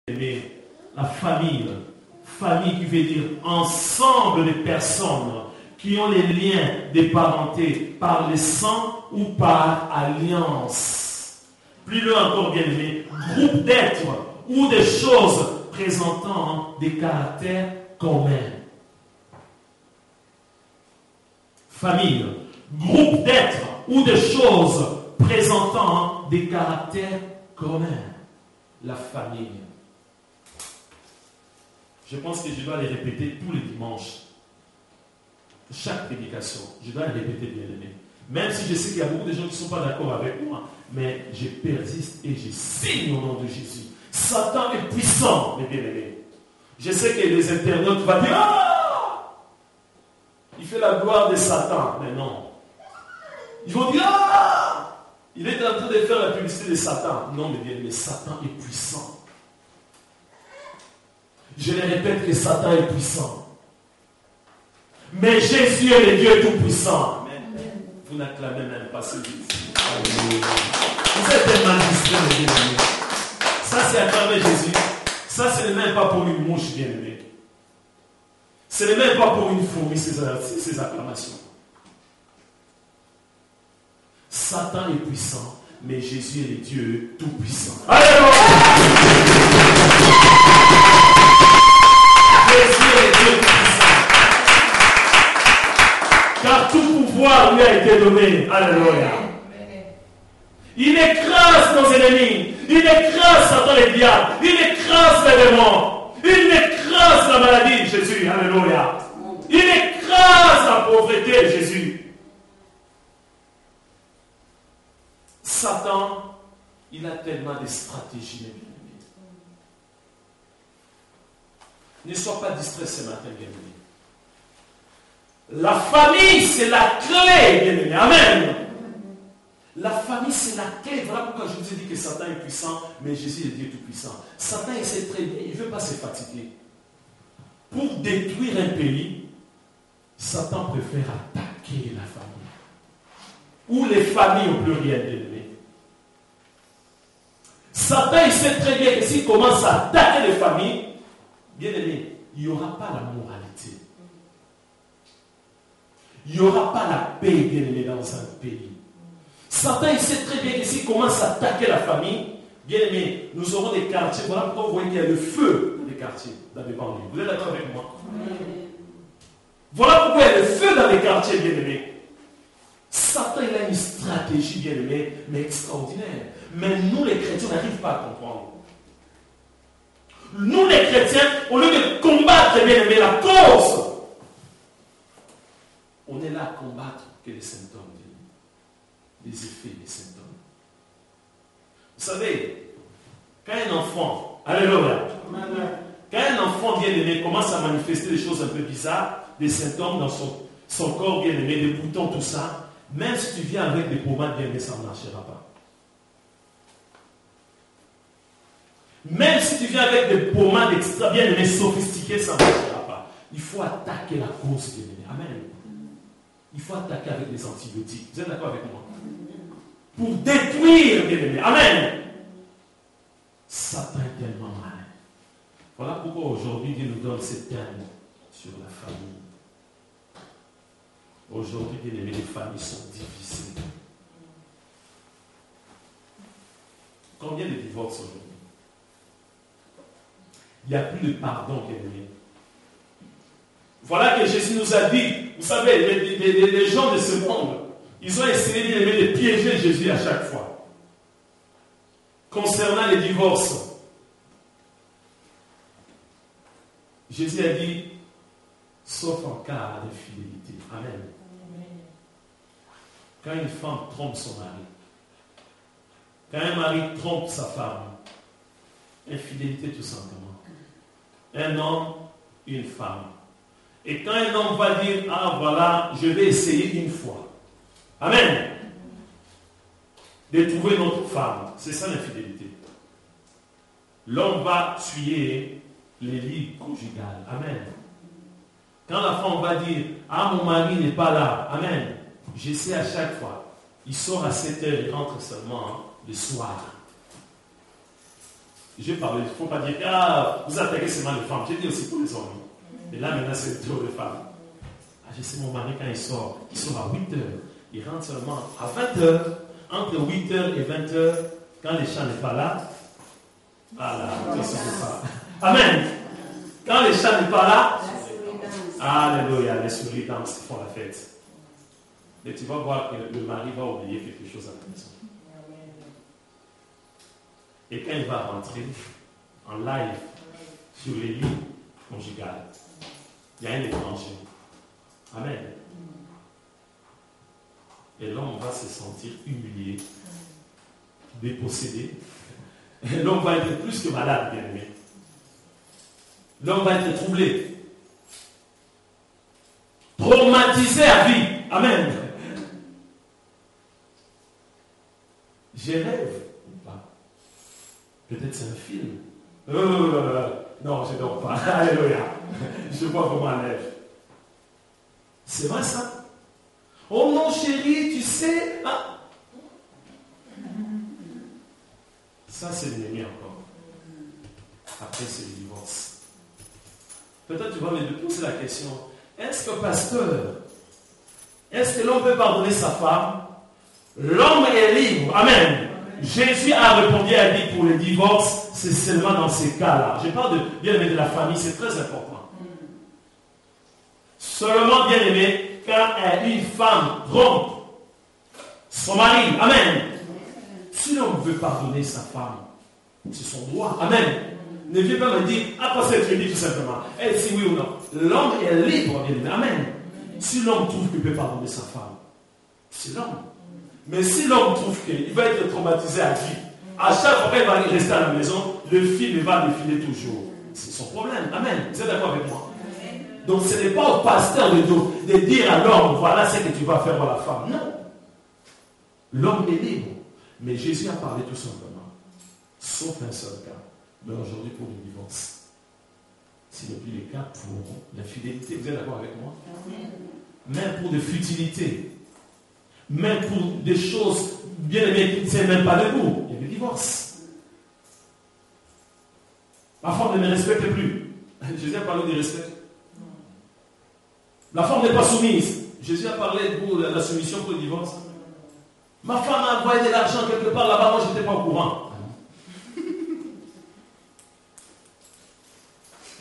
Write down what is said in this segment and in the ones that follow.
Aimé, la famille qui veut dire ensemble de personnes qui ont les liens de parenté par le sang ou par alliance. Plus loin encore, bien aimé, groupe d'êtres ou de choses présentant des caractères communs. Famille, groupe d'êtres ou de choses présentant des caractères communs. La famille. Je pense que je dois les répéter tous les dimanches. Chaque prédication, je dois les répéter, bien aimé. Même si je sais qu'il y a beaucoup de gens qui ne sont pas d'accord avec moi, mais je persiste et je signe au nom de Jésus. Satan est puissant, mes bien-aimés. Je sais que les internautes vont dire ah, il fait la gloire de Satan. Mais non. Ils vont dire ah, il est en train de faire la publicité de Satan. Non, mes bien-aimés, Satan est puissant. Je les répète que Satan est puissant. Mais Jésus est le Dieu tout-puissant. Amen. Vous n'acclamez même pas ce Jésus. Vous êtes tellement distraits, mes bien-aimés. Ça, c'est acclamer Jésus. Ça, ce n'est même pas pour une mouche, bien-aimée. Ce n'est même pas pour une fourmi, ces acclamations. Satan est puissant, mais Jésus est le Dieu tout-puissant. Alléluia! Jésus est le Dieu tout-puissant. Car tout pouvoir lui a été donné. Alléluia. Il écrase nos ennemis. Il écrase Satan les diables. Il écrase les démons. Il écrase la maladie, Jésus. Alléluia. Il écrase la pauvreté, Jésus. Satan, il a tellement de stratégies, mes bien-aimés. Ne sois pas distrait ce matin, bien-aimé. La famille, c'est la clé, bien-aimé. Amen. La famille, c'est la clé. Voilà pourquoi je vous ai dit que Satan est puissant, mais Jésus est Dieu tout-puissant. Satan, il sait très bien, il ne veut pas se fatiguer. Pour détruire un pays, Satan préfère attaquer la famille. Ou les familles au pluriel, bien-aimé. Satan, il sait très bien que s'il commence à attaquer les familles, bien-aimé, il n'y aura pas la moralité. Il n'y aura pas la paix, bien-aimé, dans un pays. Satan, il sait très bien que s'il commence à attaquer la famille, bien-aimé, nous aurons des quartiers. Voilà pourquoi vous voyez qu'il y a le feu dans les quartiers, dans les banlieues. Vous êtes d'accord avec moi? Voilà pourquoi il y a le feu dans les quartiers, bien-aimé. Satan, il a une stratégie, bien-aimé, mais extraordinaire. Mais nous, les chrétiens, on n'arrive pas à comprendre. Nous, les chrétiens, au lieu de combattre, bien aimé, la cause, on est là à combattre que les symptômes, les effets des symptômes. Vous savez, quand un enfant, alléluia, quand un enfant bien aimé commence à manifester des choses un peu bizarres, des symptômes dans son corps bien aimé, des boutons, tout ça, même si tu viens avec des pommades bien aimées, ça ne marchera pas. Même si tu viens avec des pommades extra bien aimées, sophistiquées, ça ne marchera pas. Il faut attaquer la cause, bien aimé. Amen. Il faut attaquer avec des antibiotiques. Vous êtes d'accord avec moi? Pour détruire, bien aimé. Amen. Satan est tellement malin. Voilà pourquoi aujourd'hui Dieu nous donne ces thèmes sur la famille. Aujourd'hui, bien aimé, les familles sont divisées. Combien de divorces aujourd'hui? Il n'y a plus de pardon, bien aimé. Voilà que Jésus nous a dit, vous savez, les gens de ce monde, ils ont essayé, bien aimé, de piéger Jésus à chaque fois. Concernant les divorces, Jésus a dit, sauf en cas d'infidélité. Amen. Quand une femme trompe son mari, quand un mari trompe sa femme, infidélité tout simplement. Un homme, une femme. Et quand un homme va dire, ah voilà, je vais essayer une fois. Amen. De trouver notre femme. C'est ça l'infidélité. L'homme va tuer les lits conjugales. Amen. Quand la femme va dire, ah mon mari n'est pas là. Amen. J'essaie à chaque fois. Il sort à 7h, il rentre seulement le soir. J'ai parlé, il ne faut pas dire, ah, vous attaquez seulement les femmes. J'ai dit aussi pour les hommes. Et là, maintenant, c'est le tour des femmes. Ah, je sais, mon mari, quand il sort à 8h. Il rentre seulement à 20h. Entre 8h et 20h, quand les chats n'est pas là. Ah là, c'est ça. Amen. Quand les chats n'est pas là. Alléluia, les souris dansent, ils font la fête. Et tu vas voir que le mari va oublier quelque chose à la maison. Et quand il va rentrer en live sur les lits conjugales, il y a un étranger. Amen. Et l'homme va se sentir humilié, dépossédé. Et l'homme va être plus que malade, bien aimé. L'homme va être troublé, traumatisé à vie. Amen. Je rêve ou pas? Peut-être c'est un film. Non, je ne dors pas. Alléluia. Je vois vraiment un rêve. C'est vrai ça? Oh non, chérie, tu sais. Ah. Ça, c'est l'ennemi encore. Après, c'est le divorce. Peut-être tu vas me poser la question. Est-ce que, pasteur, est-ce que l'homme peut pardonner sa femme? L'homme est libre. Amen. Jésus a répondu, il a dit pour le divorce, c'est seulement dans ces cas-là. Je parle de bien-aimé de la famille, c'est très important. Seulement bien-aimé, quand une femme trompe son mari. Amen. Si l'homme veut pardonner sa femme, c'est son droit. Amen. Ne viens pas me dire, ah, parce que tu dis tout simplement, elle dit oui ou non. L'homme est libre, bien-aimé. Amen. Si l'homme trouve qu'il peut pardonner sa femme, c'est l'homme. Mais si l'homme trouve qu'il va être traumatisé à vie, à chaque fois qu'il va rester à la maison, le film va défiler toujours. C'est son problème. Amen. Vous êtes d'accord avec moi? Donc ce n'est pas au pasteur de dire à l'homme, voilà ce que tu vas faire pour la femme. Non. L'homme est libre. Mais Jésus a parlé tout simplement. Sauf un seul cas. Mais aujourd'hui pour le divorce. Ce n'est plus le cas pour l'infidélité. Vous êtes d'accord avec moi? Même pour des futilités. Même pour des choses bien aimées qui ne tiennent même pas debout. Il y a le divorce. La femme ne me respecte plus. Jésus a parlé de respect. La femme n'est pas soumise. Jésus a parlé pour la soumission pour le divorce. Ma femme a envoyé de l'argent quelque part là-bas, moi je n'étais pas au courant.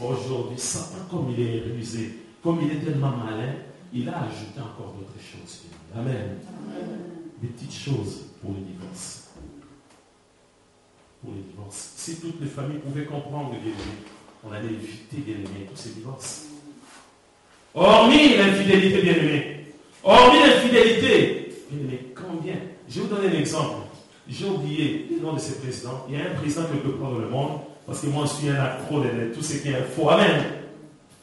Aujourd'hui, Satan, comme il est rusé, comme il est tellement malin, il a ajouté encore d'autres choses. Amen. Des petites choses pour le divorce. Pour le divorce. Si toutes les familles pouvaient comprendre, bien aimé, on allait éviter, bien aimé, tous ces divorces. Hormis l'infidélité, bien aimé. Hormis l'infidélité, bien aimé, combien? Je vais vous donner un exemple. J'ai oublié le nom de ces présidents. Il y a un président quelque part dans le monde, parce que moi je suis un accro de tout ce qui est faux. Amen.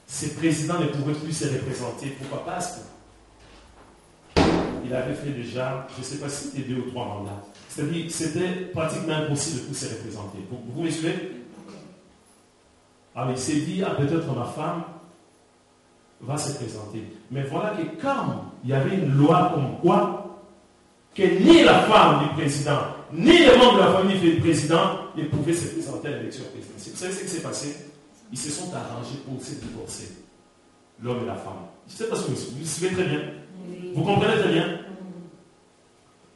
Ces présidents ne pouvaient plus se représenter. Pourquoi? Parce qu'il avait fait déjà, je ne sais pas si c'était 2 ou 3 mandats. C'est-à-dire que c'était pratiquement impossible de tous se représenter. Vous me suivez? Alors il s'est dit, ah, peut-être ma femme va se présenter. Mais voilà que comme il y avait une loi comme quoi, que ni la femme du président, ni les membres de la famille du président ne pouvaient se présenter à l'élection présidentielle. Vous savez ce qui s'est passé? Ils se sont arrangés pour se divorcer. L'homme et la femme. Je ne sais pas si vous suivez très bien. Vous comprenez très bien?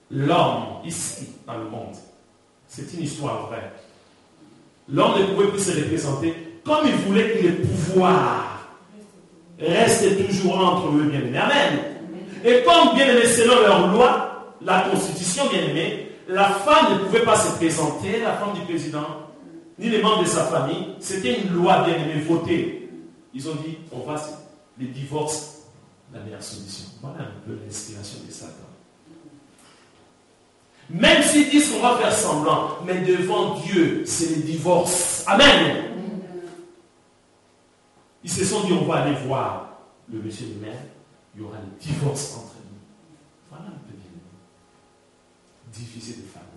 L'homme, ici, dans le monde, c'est une histoire vraie. L'homme ne pouvait plus se représenter comme il voulait que le pouvoir reste toujours entre eux, bien-aimés. Amen. Et comme bien-aimés, selon leur loi, la constitution, bien-aimée, la femme ne pouvait pas se présenter, la femme du président, ni les membres de sa famille. C'était une loi, bien-aimée, votée. Ils ont dit, on va les divorces, la meilleure solution. Voilà un peu l'inspiration de Satan. Même s'ils disent qu'on va faire semblant, mais devant Dieu, c'est le divorce. Amen. Ils se sont dit, on va aller voir le monsieur le maire, il y aura le divorce entre nous. Voilà un peu diviser des familles.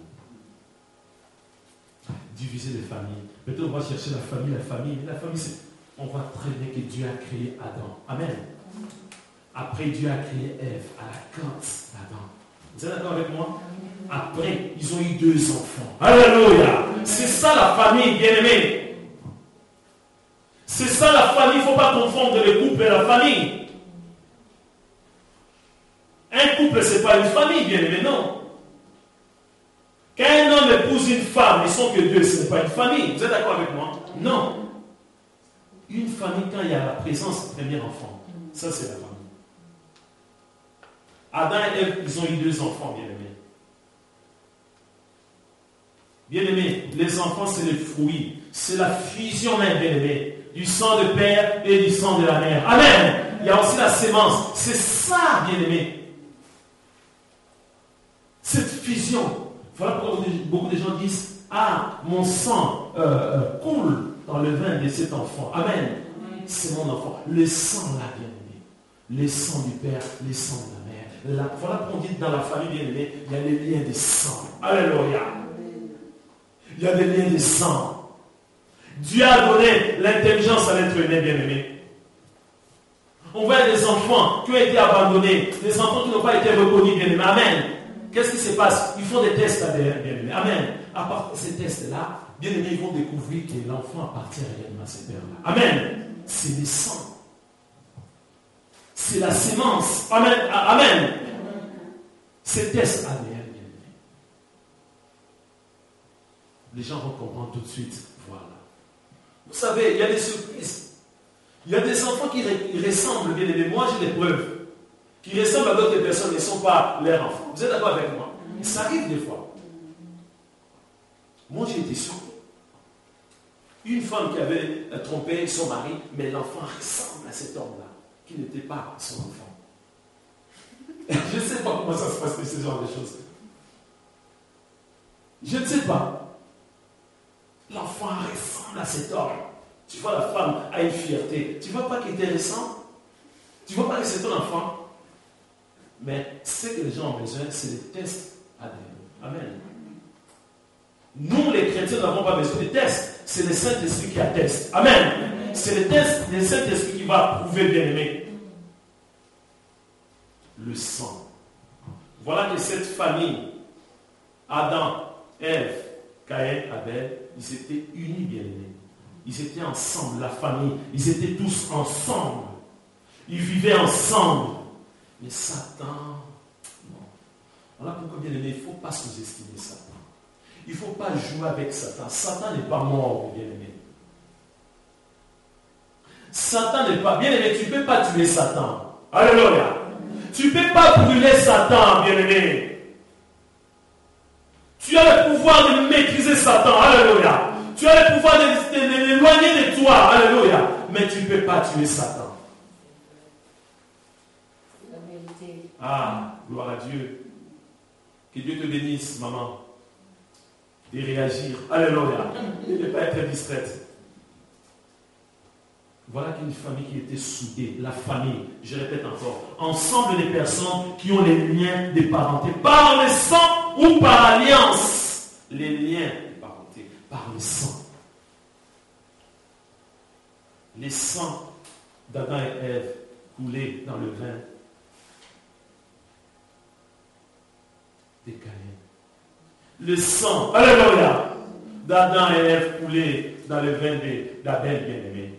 Diviser des familles. Peut-être on va chercher la famille, mais la famille, c'est... On voit très bien que Dieu a créé Adam. Amen. Après, Dieu a créé Ève à la quinte d'Adam. Vous êtes d'accord avec moi? Après, ils ont eu 2 enfants. Alléluia! C'est ça la famille, bien-aimée. C'est ça la famille. Il ne faut pas confondre le couple et la famille. Un couple, ce n'est pas une famille, bien-aimé, non. Quand un homme épouse une femme, ils sont que 2, ce n'est pas une famille. Vous êtes d'accord avec moi? Non. Une famille, quand il y a la présence du premier enfant, ça c'est la famille. Adam et Ève, ils ont eu 2 enfants, bien-aimés. Bien-aimés, les enfants, c'est les fruits. C'est la fusion même, bien-aimés, du sang de père et du sang de la mère. Amen. Il y a aussi la sémence. C'est ça, bien-aimés. Cette fusion. Voilà pourquoi beaucoup de gens disent, ah, mon sang coule dans le vin de cet enfant. Amen. C'est mon enfant. Le sang là, bien-aimé. Le sang du père, le sang de la mère. Voilà pourquoi on dit dans la famille, bien-aimée, il y a les liens de sang. Alléluia. Il y a des liens de sang. Dieu a donné l'intelligence à l'être humain, bien-aimé. On voit des enfants qui ont été abandonnés, des enfants qui n'ont pas été reconnus, bien-aimé. Amen. Qu'est-ce qui se passe? Ils font des tests ADN, bien-aimé. Amen. À partir de ces tests-là, bien-aimé, ils vont découvrir que l'enfant appartient réellement à ce père-là. Amen. C'est le sang. C'est la sémence. Amen. Amen. Ces tests ADN, bien-aimé. Les gens vont comprendre tout de suite. Voilà. Vous savez, il y a des surprises. Il y a des enfants qui ressemblent, bien aimés. Moi, j'ai des preuves. Qui ressemblent à d'autres personnes, mais ne sont pas leurs enfants. Vous êtes d'accord avec moi? Ça arrive des fois. Moi, j'ai été surpris. Une femme qui avait trompé son mari, mais l'enfant ressemble à cet homme-là, qui n'était pas son enfant. Je ne sais pas comment ça se passe, ce genre de choses. Je ne sais pas. L'enfant ressemble à cet homme. Tu vois, la femme a une fierté. Tu ne vois pas qu'il était récent? Tu ne vois pas que c'est ton enfant? Mais ce que les gens ont besoin, c'est des tests ADN. Amen. Nous, les chrétiens, n'avons pas besoin de tests. C'est le Saint-Esprit qui atteste. Amen. C'est le test du Saint-Esprit qui va prouver, bien-aimé. Le sang. Voilà que cette famille, Adam, Ève, Caïn, Abel, ils étaient unis, bien-aimés. Ils étaient ensemble, la famille. Ils étaient tous ensemble. Ils vivaient ensemble. Mais Satan, non. Voilà pourquoi, bien-aimé, il ne faut pas sous-estimer Satan. Il ne faut pas jouer avec Satan. Satan n'est pas mort, bien-aimé. Satan n'est pas... Bien-aimé, tu ne peux pas tuer Satan. Alléluia. Tu ne peux pas brûler Satan, bien-aimé. Tu as le pouvoir de maîtriser Satan. Alléluia. Tu as le pouvoir de l'éloigner de toi. Alléluia. Mais tu ne peux pas tuer Satan. La vérité. Ah, gloire à Dieu. Que Dieu te bénisse, maman. Et réagir. Alléluia. Et ne pas être distraite. Voilà qu'une famille qui était soudée. La famille, je répète encore. Ensemble des personnes qui ont les liens de parenté. Par le sang ou par alliance. Les liens de parenté. Par le sang. Les sangs d'Adam et Ève coulés dans le vin de Caïn. Le sang, alléluia, d'Adam et Ève coulés dans le vin d'Abel, bien-aimé.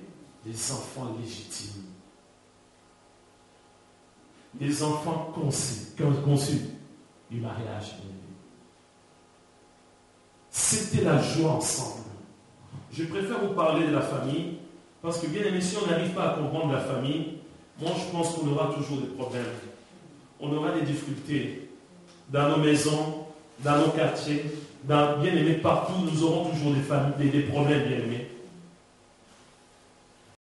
Des enfants légitimes. Des enfants conçus du mariage, bien-aimé. C'était la joie ensemble. Je préfère vous parler de la famille, parce que bien aimé, si on n'arrive pas à comprendre la famille, moi je pense qu'on aura toujours des problèmes. On aura des difficultés dans nos maisons, dans nos quartiers, bien aimé, partout, nous aurons toujours des problèmes, bien aimés.